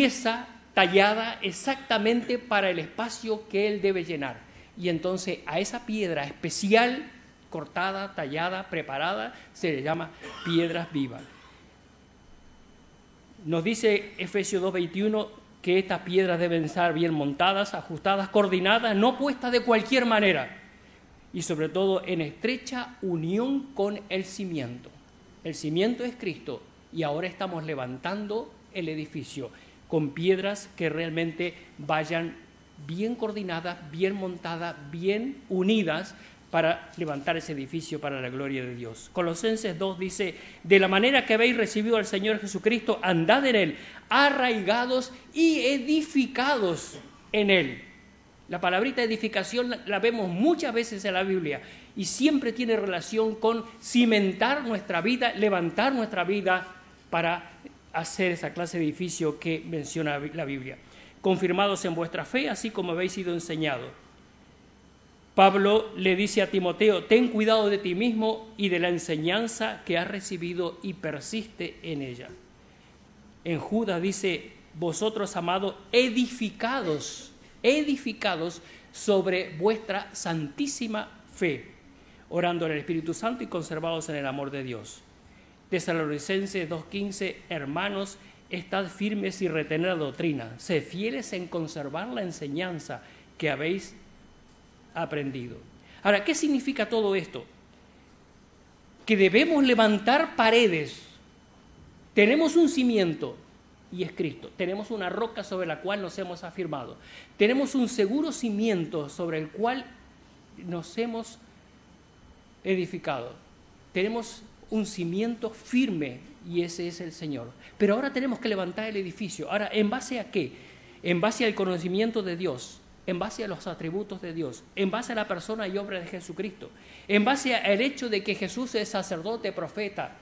pieza tallada exactamente para el espacio que él debe llenar. Y entonces a esa piedra especial, cortada, tallada, preparada, se le llama piedras vivas. Nos dice Efesios 2:21 que estas piedras deben estar bien montadas, ajustadas, coordinadas, no puestas de cualquier manera, y sobre todo en estrecha unión con el cimiento. El cimiento es Cristo, y ahora estamos levantando el edificio con piedras que realmente vayan bien coordinadas, bien montadas, bien unidas para levantar ese edificio para la gloria de Dios. Colosenses 2 dice, de la manera que habéis recibido al Señor Jesucristo, andad en Él, arraigados y edificados en Él. La palabrita edificación la vemos muchas veces en la Biblia y siempre tiene relación con cimentar nuestra vida, levantar nuestra vida para hacer esa clase de edificio que menciona la Biblia. Confirmados en vuestra fe, así como habéis sido enseñados. Pablo le dice a Timoteo, ten cuidado de ti mismo y de la enseñanza que has recibido y persiste en ella. En Judas dice, vosotros, amados, edificados sobre vuestra santísima fe, orando en el Espíritu Santo y conservados en el amor de Dios. Tesalonicenses 2:15, hermanos, estad firmes y retened la doctrina, sed fieles en conservar la enseñanza que habéis aprendido. Ahora, ¿qué significa todo esto? Que debemos levantar paredes. Tenemos un cimiento y es Cristo. Tenemos una roca sobre la cual nos hemos afirmado. Tenemos un seguro cimiento sobre el cual nos hemos edificado. Tenemos un cimiento firme y ese es el Señor. Pero ahora tenemos que levantar el edificio. Ahora, ¿en base a qué? En base al conocimiento de Dios, en base a los atributos de Dios, en base a la persona y obra de Jesucristo, en base al hecho de que Jesús es sacerdote, profeta,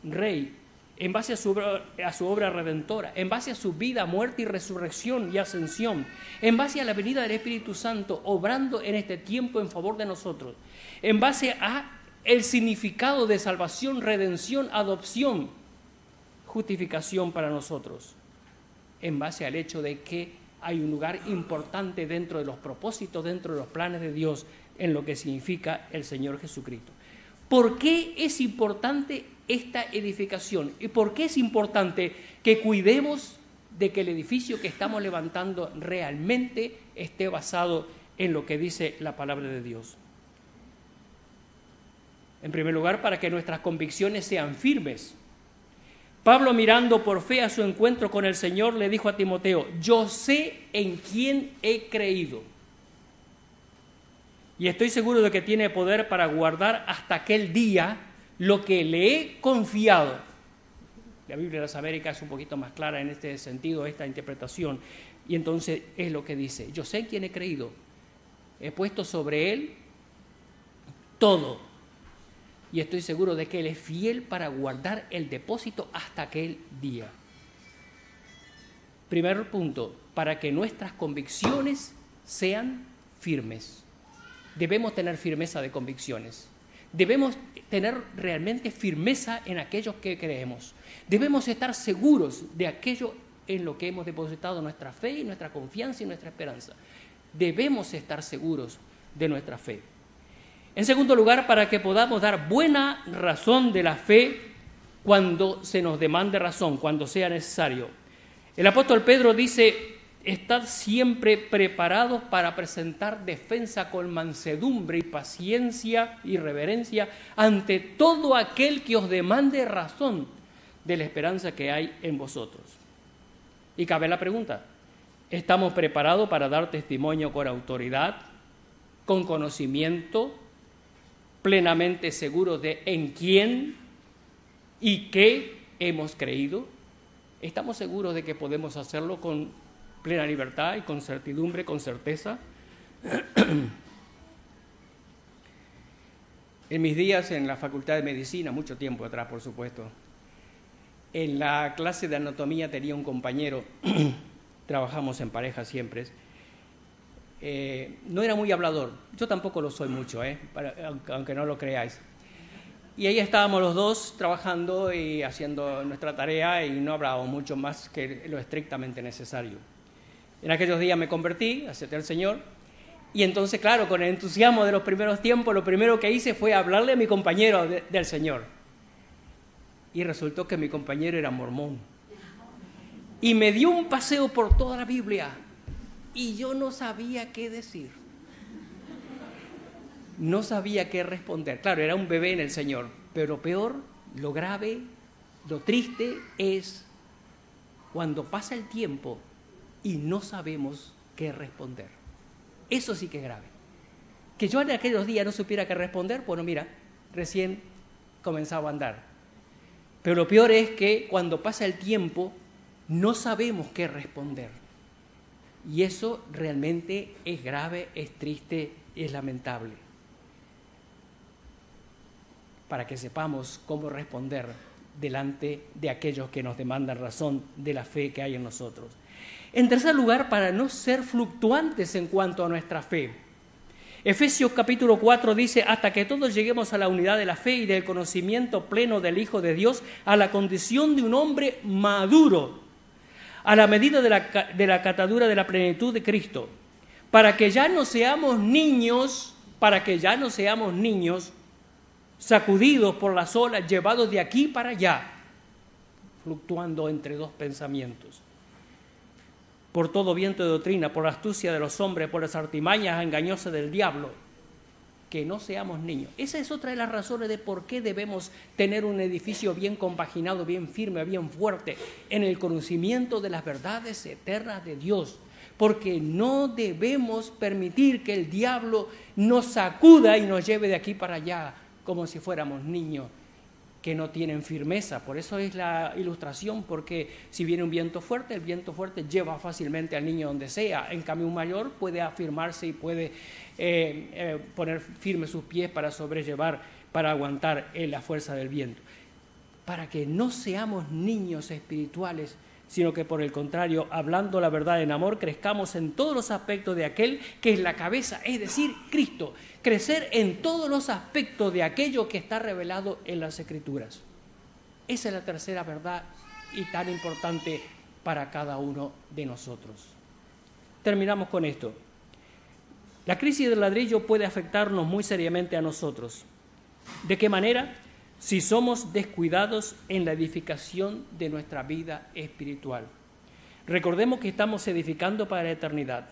rey, en base a su obra redentora, en base a su vida, muerte y resurrección y ascensión, en base a la venida del Espíritu Santo, obrando en este tiempo en favor de nosotros, en base a el significado de salvación, redención, adopción, justificación para nosotros, en base al hecho de que hay un lugar importante dentro de los propósitos, dentro de los planes de Dios, en lo que significa el Señor Jesucristo. ¿Por qué es importante esta edificación? ¿Y por qué es importante que cuidemos de que el edificio que estamos levantando realmente esté basado en lo que dice la palabra de Dios? En primer lugar, para que nuestras convicciones sean firmes. Pablo, mirando por fe a su encuentro con el Señor, le dijo a Timoteo, yo sé en quién he creído y estoy seguro de que tiene poder para guardar hasta aquel día lo que le he confiado. La Biblia de las Américas es un poquito más clara en este sentido, esta interpretación, y entonces es lo que dice, yo sé en quién he creído, he puesto sobre él todo. Y estoy seguro de que Él es fiel para guardar el depósito hasta aquel día. Primer punto, para que nuestras convicciones sean firmes. Debemos tener firmeza de convicciones. Debemos tener realmente firmeza en aquello que creemos. Debemos estar seguros de aquello en lo que hemos depositado nuestra fe y nuestra confianza y nuestra esperanza. Debemos estar seguros de nuestra fe. En segundo lugar, para que podamos dar buena razón de la fe cuando se nos demande razón, cuando sea necesario. El apóstol Pedro dice, estad siempre preparados para presentar defensa con mansedumbre y paciencia y reverencia ante todo aquel que os demande razón de la esperanza que hay en vosotros. Y cabe la pregunta, ¿estamos preparados para dar testimonio con autoridad, con conocimiento, plenamente seguros de en quién y qué hemos creído? ¿Estamos seguros de que podemos hacerlo con plena libertad y con certidumbre, con certeza? En mis días en la Facultad de Medicina, mucho tiempo atrás, por supuesto, en la clase de anatomía tenía un compañero, trabajamos en pareja siempre, no era muy hablador, yo tampoco lo soy mucho, aunque no lo creáis, Y ahí estábamos los dos trabajando y haciendo nuestra tarea y no hablábamos mucho más que lo estrictamente necesario. En aquellos días me convertí, acepté al Señor, y entonces, claro, con el entusiasmo de los primeros tiempos, lo primero que hice fue hablarle a mi compañero del Señor. Y resultó que mi compañero era mormón. Y me dio un paseo por toda la Biblia, y yo no sabía qué decir. No sabía qué responder. Claro, era un bebé en el Señor, pero lo peor, lo grave, lo triste es cuando pasa el tiempo y no sabemos qué responder. Eso sí que es grave. Que yo en aquellos días no supiera qué responder, bueno, mira, recién comenzaba a andar. Pero lo peor es que cuando pasa el tiempo no sabemos qué responder. Y eso realmente es grave, es triste, es lamentable. Para que sepamos cómo responder delante de aquellos que nos demandan razón de la fe que hay en nosotros. En tercer lugar, para no ser fluctuantes en cuanto a nuestra fe. Efesios capítulo 4 dice, hasta que todos lleguemos a la unidad de la fe y del conocimiento pleno del Hijo de Dios, a la condición de un hombre maduro, a la medida de la catadura de la plenitud de Cristo, para que ya no seamos niños, sacudidos por las olas, llevados de aquí para allá, fluctuando entre dos pensamientos, por todo viento de doctrina, por la astucia de los hombres, por las artimañas engañosas del diablo, que no seamos niños. Esa es otra de las razones de por qué debemos tener un edificio bien compaginado, bien firme, bien fuerte, en el conocimiento de las verdades eternas de Dios, porque no debemos permitir que el diablo nos sacuda y nos lleve de aquí para allá, como si fuéramos niños que no tienen firmeza. Por eso es la ilustración, porque si viene un viento fuerte, el viento fuerte lleva fácilmente al niño donde sea. En cambio, un mayor puede afirmarse y puede poner firmes sus pies para sobrellevar, para aguantar la fuerza del viento. Para que no seamos niños espirituales, sino que por el contrario, hablando la verdad en amor, crezcamos en todos los aspectos de aquel que es la cabeza, es decir, Cristo. Crecer en todos los aspectos de aquello que está revelado en las Escrituras. Esa es la tercera verdad y tan importante para cada uno de nosotros. Terminamos con esto. La crisis del ladrillo puede afectarnos muy seriamente a nosotros. ¿De qué manera? Si somos descuidados en la edificación de nuestra vida espiritual. Recordemos que estamos edificando para la eternidad.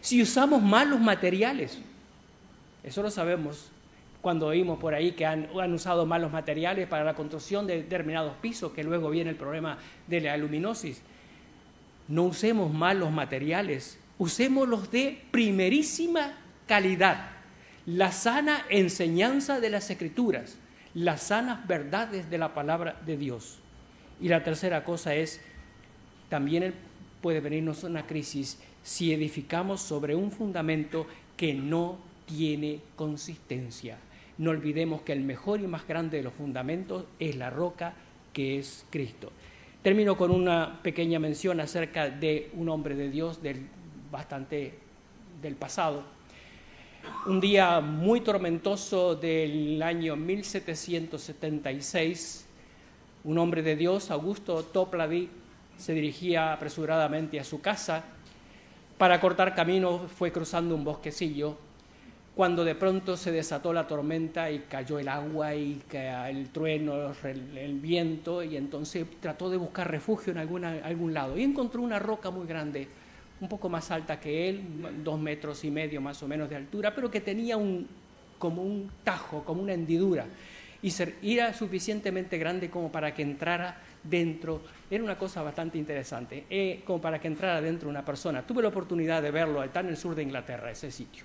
Si usamos mal los materiales, eso lo sabemos cuando oímos por ahí que han usado mal los materiales para la construcción de determinados pisos, que luego viene el problema de la aluminosis. No usemos mal los materiales, usemos los de primerísima calidad, la sana enseñanza de las Escrituras, las sanas verdades de la palabra de Dios. Y la tercera cosa es, también puede venirnos una crisis si edificamos sobre un fundamento que no tiene consistencia. No olvidemos que el mejor y más grande de los fundamentos es la roca, que es Cristo. Termino con una pequeña mención acerca de un hombre de Dios del pasado. Un día muy tormentoso del año 1776, un hombre de Dios, Augusto Toplady, se dirigía apresuradamente a su casa. Para cortar camino fue cruzando un bosquecillo, cuando de pronto se desató la tormenta y cayó el agua y el trueno, el viento, y entonces trató de buscar refugio en algún lado y encontró una roca muy grande, un poco más alta que él, 2,5 metros más o menos de altura, pero que tenía como un tajo, como una hendidura, y era suficientemente grande como para que entrara dentro. Era una cosa bastante interesante, como para que entrara dentro una persona. Tuve la oportunidad de verlo, está en el sur de Inglaterra, ese sitio.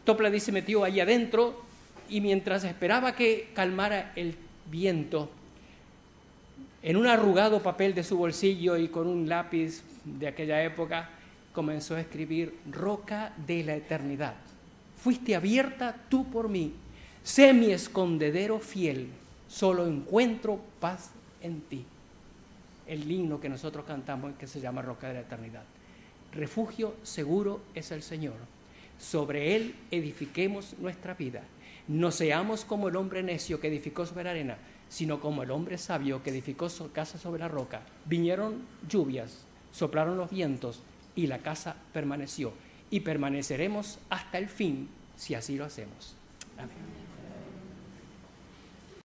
Toplady se metió allí adentro y mientras esperaba que calmara el viento, en un arrugado papel de su bolsillo y con un lápiz de aquella época, comenzó a escribir: roca de la eternidad, fuiste abierta tú por mí, sé mi escondedero fiel, solo encuentro paz en ti. El himno que nosotros cantamos, que se llama Roca de la Eternidad. Refugio seguro es el Señor, sobre Él edifiquemos nuestra vida. No seamos como el hombre necio que edificó sobre la arena, sino como el hombre sabio que edificó su casa sobre la roca. Vinieron lluvias, soplaron los vientos y la casa permaneció. Y permaneceremos hasta el fin si así lo hacemos. Amén.